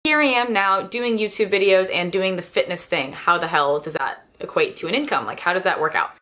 Here I am now doing YouTube videos and doing the fitness thing. How the hell does that equate to an income? Like, how does that work out?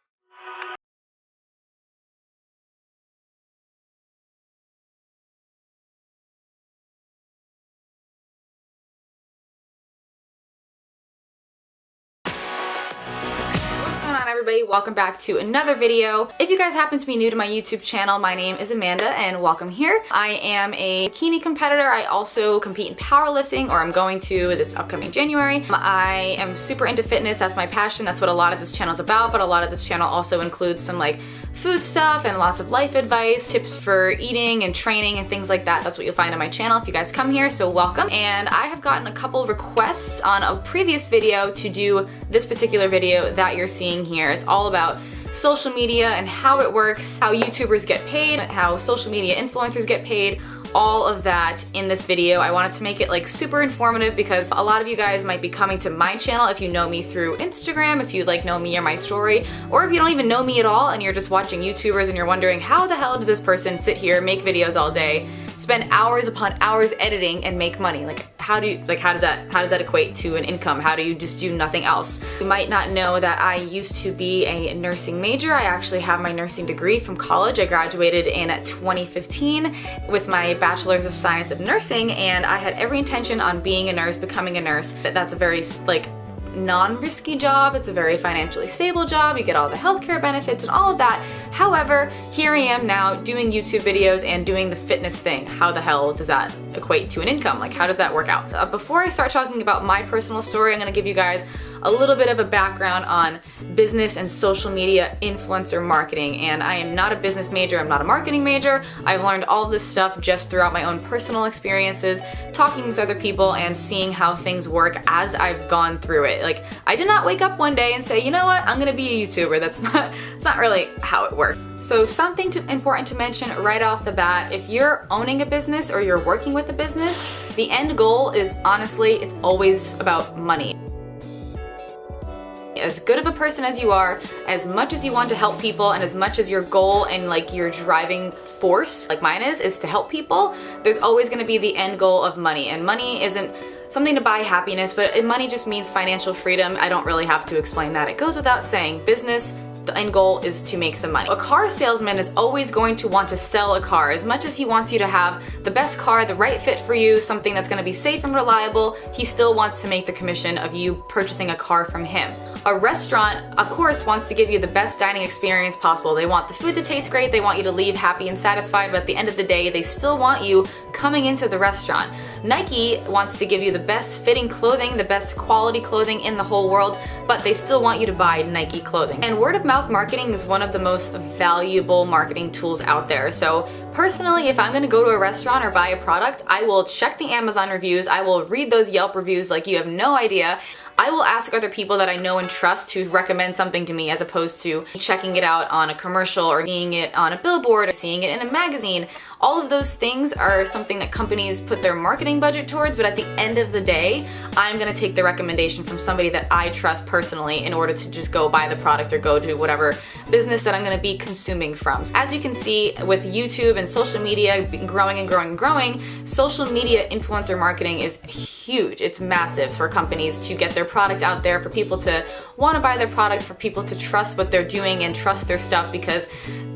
Everybody, welcome back to another video. If you guys happen to be new to my YouTube channel, my name is Amanda and welcome here. I am a bikini competitor. I also compete in powerlifting, or I'm going to this upcoming January. I am super into fitness. That's my passion. That's what a lot of this channel is about, but a lot of this channel also includes some like food stuff and lots of life advice, tips for eating and training and things like that. That's what you'll find on my channel if you guys come here, so welcome. And I have gotten a couple requests on a previous video to do this particular video that you're seeing here. It's all about social media and how it works, how YouTubers get paid, how social media influencers get paid, all of that in this video. I wanted to make it like super informative because a lot of you guys might be coming to my channel if you know me through Instagram, if you like know me or my story, or if you don't even know me at all and you're just watching YouTubers and you're wondering how the hell does this person sit here, make videos all day, spend hours upon hours editing and make money? Like how does that equate to an income? How do you just do nothing else? You might not know that I used to be a nursing major. I actually have my nursing degree from college. I graduated in 2015 with my Bachelor's of Science of Nursing, and I had every intention on being a nurse, becoming a nurse. That's a very like non-risky job. It's a very financially stable job. You get all the healthcare benefits and all of that. However, here I am now doing YouTube videos and doing the fitness thing. How the hell does that equate to an income? Like, how does that work out? Before I start talking about my personal story, I'm going to give you guys a little bit of a background on business and social media influencer marketing. And I am not a business major. I'm not a marketing major. I've learned all this stuff just throughout my own personal experiences, talking with other people and seeing how things work as I've gone through it. Like, I did not wake up one day and say, you know what, I'm gonna be a YouTuber. That's not really how it works. So something important to mention right off the bat, if you're owning a business or you're working with a business, the end goal is honestly, it's always about money. As good of a person as you are, as much as you want to help people, and as much as your goal and like your driving force, like mine is to help people, there's always going to be the end goal of money. And money isn't something to buy happiness, but money just means financial freedom. I don't really have to explain that. It goes without saying. Business, the end goal is to make some money. A car salesman is always going to want to sell a car. As much as he wants you to have the best car, the right fit for you, something that's going to be safe and reliable, he still wants to make the commission of you purchasing a car from him. A restaurant, of course, wants to give you the best dining experience possible. They want the food to taste great, they want you to leave happy and satisfied, but at the end of the day, they still want you coming into the restaurant. Nike wants to give you the best fitting clothing, the best quality clothing in the whole world, but they still want you to buy Nike clothing. And word of mouth marketing is one of the most valuable marketing tools out there. So personally, if I'm gonna go to a restaurant or buy a product, I will check the Amazon reviews, I will read those Yelp reviews like you have no idea. I will ask other people that I know and trust to recommend something to me as opposed to checking it out on a commercial or seeing it on a billboard or seeing it in a magazine. All of those things are something that companies put their marketing budget towards, but at the end of the day, I'm gonna take the recommendation from somebody that I trust personally in order to just go buy the product or go to whatever business that I'm gonna be consuming from. As you can see with YouTube and social media growing and growing and growing, social media influencer marketing is huge. It's massive for companies to get their product out there, for people to want to buy their product, for people to trust what they're doing and trust their stuff, because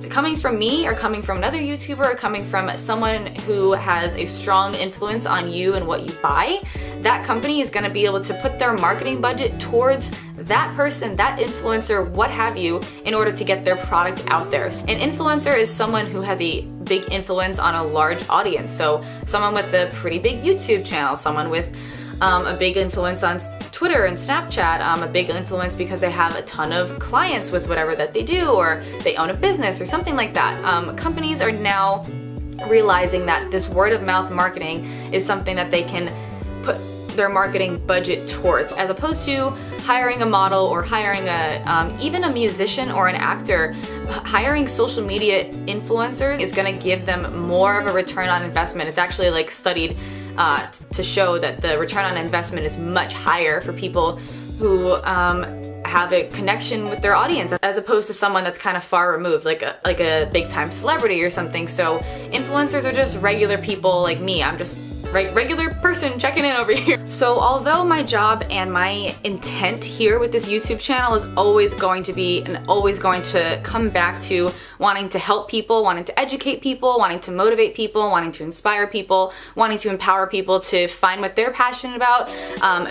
coming from me or coming from another YouTuber or coming from someone who has a strong influence on you and what you buy, that company is going to be able to put their marketing budget towards that person, that influencer, what have you, in order to get their product out there. An influencer is someone who has a big influence on a large audience. So someone with a pretty big YouTube channel, someone with a big influence on Twitter and Snapchat, a big influence because they have a ton of clients with whatever that they do, or they own a business or something like that. Companies are now realizing that this word of mouth marketing is something that they can put their marketing budget towards, as opposed to hiring a model or hiring even a musician or an actor. Hiring social media influencers is going to give them more of a return on investment. It's actually like studied to show that the return on investment is much higher for people who have a connection with their audience, as opposed to someone that's kind of far removed, like a big time celebrity or something. So influencers are just regular people like me. I'm just regular person checking in over here. So although my job and my intent here with this YouTube channel is always going to be and always going to come back to wanting to help people, wanting to educate people, wanting to motivate people, wanting to inspire people, wanting to empower people to find what they're passionate about,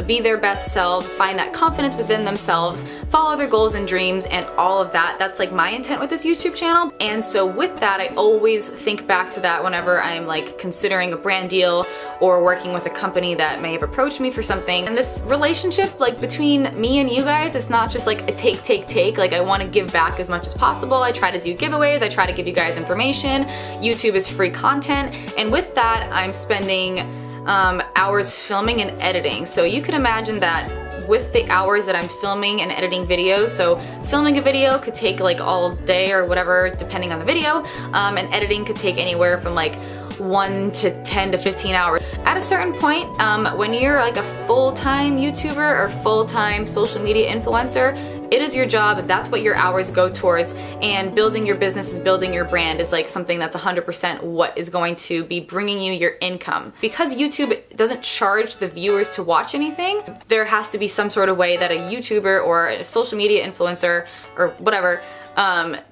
be their best selves, find that confidence within themselves, follow their goals and dreams, and all of that. That's like my intent with this YouTube channel. And so with that, I always think back to that whenever I'm like considering a brand deal or working with a company that may have approached me for something. And this relationship like between me and you guys, it's not just like a take. Like I want to give back as much as possible. I try to do giveaways. I try to give you guys information. YouTube is free content. And with that, I'm spending hours filming and editing. So you can imagine that with the hours that I'm filming and editing videos, so filming a video could take like all day or whatever depending on the video, and editing could take anywhere from like 1 to 10 to 15 hours. At a certain point, when you're like a full-time YouTuber or full-time social media influencer, it is your job, that's what your hours go towards, and building your business is building your brand is like something that's 100% what is going to be bringing you your income. Because YouTube doesn't charge the viewers to watch anything, there has to be some sort of way that a YouTuber or a social media influencer or whatever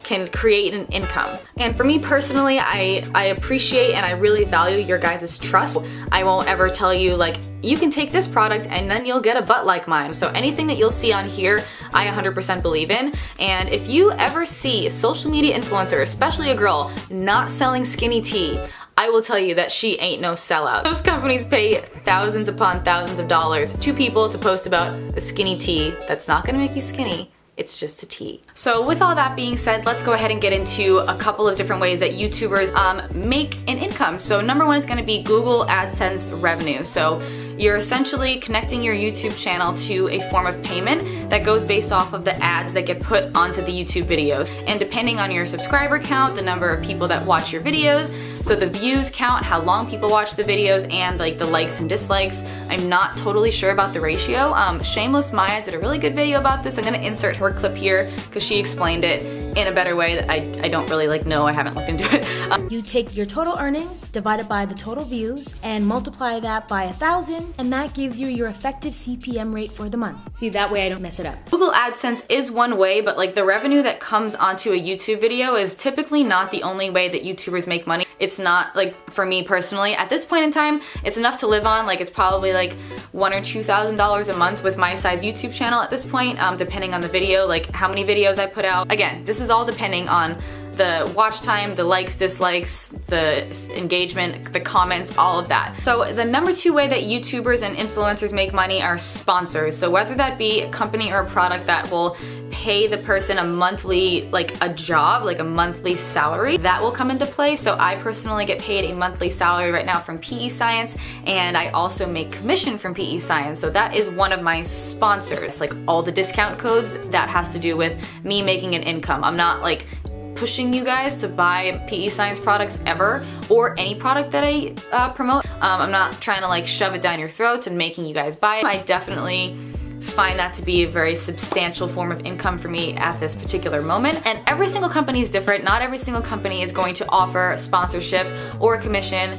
can create an income. And for me personally, I appreciate and I really value your guys' trust. I won't ever tell you like, you can take this product and then you'll get a butt like mine. So anything that you'll see on here, I 100% believe in. And if you ever see a social media influencer, especially a girl, not selling skinny tea, I will tell you that she ain't no sellout. Those companies pay thousands upon thousands of dollars to people to post about a skinny tea that's not gonna make you skinny. It's just a tea. So with all that being said, let's go ahead and get into a couple of different ways that YouTubers make an income. So number one is gonna be Google AdSense revenue. So you're essentially connecting your YouTube channel to a form of payment that goes based off of the ads that get put onto the YouTube videos. And depending on your subscriber count, the number of people that watch your videos, so the views count, how long people watch the videos, and like the likes and dislikes. I'm not totally sure about the ratio. Shameless Maya did a really good video about this. I'm gonna insert her clip here because she explained it in a better way that I don't really like know. I haven't looked into it. You take your total earnings, divide it by the total views, and multiply that by 1,000, and that gives you your effective CPM rate for the month. See, that way I don't mess it up. Google AdSense is one way, but like the revenue that comes onto a YouTube video is typically not the only way that YouTubers make money. It's not like, for me personally, at this point in time, it's enough to live on. Like it's probably like $1,000 or $2,000 a month with my size YouTube channel at this point, depending on the video, like how many videos I put out. Again, this is all depending on the watch time, the likes, dislikes, the engagement, the comments, all of that. So the number two way that YouTubers and influencers make money are sponsors. So whether that be a company or a product that will pay the person a monthly, like a job, like a monthly salary, that will come into play. So I personally get paid a monthly salary right now from PE Science, and I also make commission from PE Science. So that is one of my sponsors. Like all the discount codes, that has to do with me making an income. I'm not like pushing you guys to buy PE Science products ever, or any product that I promote. I'm not trying to like shove it down your throats and making you guys buy it. I definitely find that to be a very substantial form of income for me at this particular moment. And every single company is different. Not every single company is going to offer sponsorship or commission.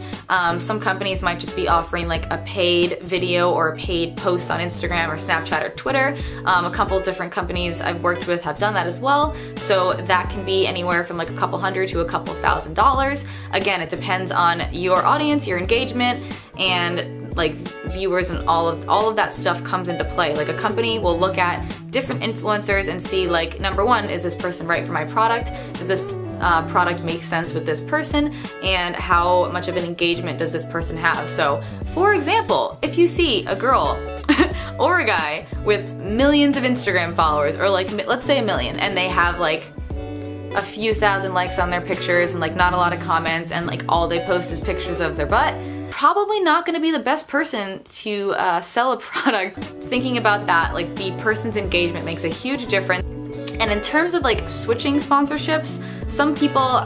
Some companies might just be offering like a paid video or a paid post on Instagram or Snapchat or Twitter. A couple different companies I've worked with have done that as well. So that can be anywhere from like a couple hundred to a couple $1,000s. Again, it depends on your audience, your engagement, and like viewers, and all of that stuff comes into play. Like a company will look at different influencers and see like, number one, is this person right for my product? Does this product make sense with this person? And how much of an engagement does this person have? So for example, if you see a girl or a guy with millions of Instagram followers, or like let's say 1 million, and they have like a few thousand likes on their pictures and like not a lot of comments, and like all they post is pictures of their butt, probably not going to be the best person to sell a product. Thinking about that, like the person's engagement makes a huge difference. And in terms of like switching sponsorships, some people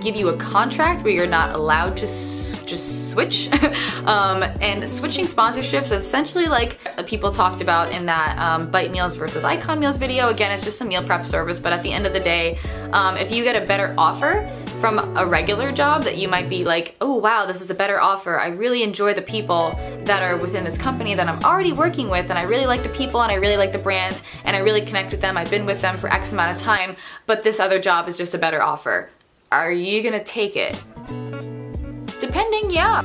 give you a contract where you're not allowed to just switch. And switching sponsorships is essentially like people talked about in that Bite Meals versus Icon Meals video. Again, it's just a meal prep service, but at the end of the day, if you get a better offer from a regular job that you might be like, oh wow, this is a better offer. I really enjoy the people that are within this company that I'm already working with, and I really like the people and I really like the brand and I really connect with them. I've been with them for X amount of time, but this other job is just a better offer. Are you gonna take it? Depending, yeah.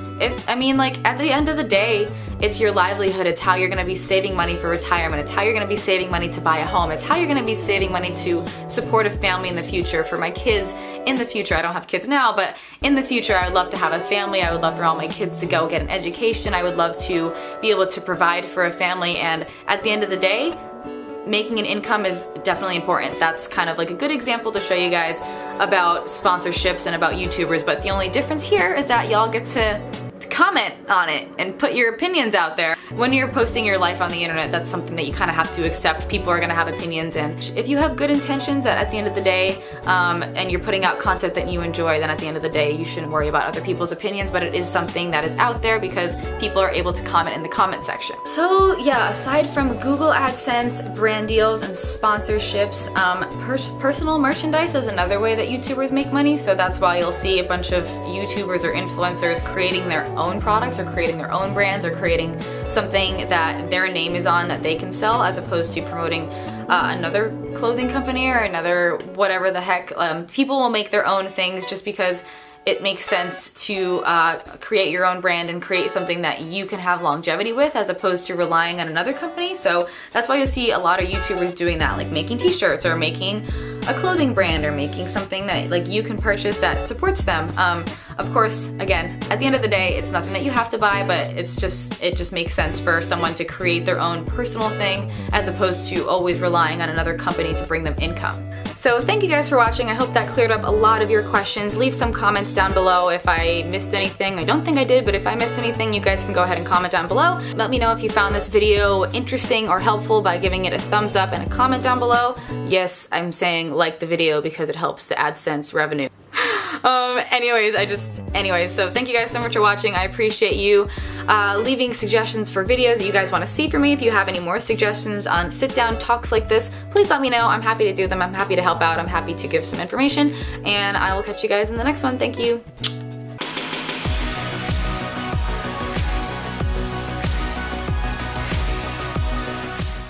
I mean, like, at the end of the day, it's your livelihood. It's how you're gonna be saving money for retirement. It's how you're gonna be saving money to buy a home. It's how you're gonna be saving money to support a family in the future. For my kids in the future, I don't have kids now, but in the future, I would love to have a family. I would love for all my kids to go get an education. I would love to be able to provide for a family. And at the end of the day, making an income is definitely important. That's kind of like a good example to show you guys about sponsorships and about YouTubers, but the only difference here is that y'all get to comment on it and put your opinions out there. When you're posting your life on the internet, that's something that you kind of have to accept. People are gonna have opinions, and if you have good intentions that at the end of the day, and you're putting out content that you enjoy, then at the end of the day, you shouldn't worry about other people's opinions, but it is something that is out there because people are able to comment in the comment section. So yeah, aside from Google AdSense, brand deals, and sponsorships, personal merchandise is another way that YouTubers make money, so that's why you'll see a bunch of YouTubers or influencers creating their own products or creating their own brands or creating something that their name is on that they can sell, as opposed to promoting another clothing company or another whatever the heck. People will make their own things just because it makes sense to create your own brand and create something that you can have longevity with, as opposed to relying on another company. So that's why you'll see a lot of YouTubers doing that, like making t-shirts or making a clothing brand or making something that like you can purchase that supports them. Of course, again, at the end of the day, it's nothing that you have to buy, but it just makes sense for someone to create their own personal thing as opposed to always relying on another company to bring them income. So thank you guys for watching. I hope that cleared up a lot of your questions. Leave some comments down below if I missed anything. I don't think I did, but if I missed anything, you guys can go ahead and comment down below. Let me know if you found this video interesting or helpful by giving it a thumbs up and a comment down below. Yes, I'm saying like the video because it helps the AdSense revenue. Anyways, so thank you guys so much for watching. I appreciate you leaving suggestions for videos that you guys want to see from me. If you have any more suggestions on sit-down talks like this, please let me know. I'm happy to do them. I'm happy to help out. I'm happy to give some information, and I will catch you guys in the next one. Thank you.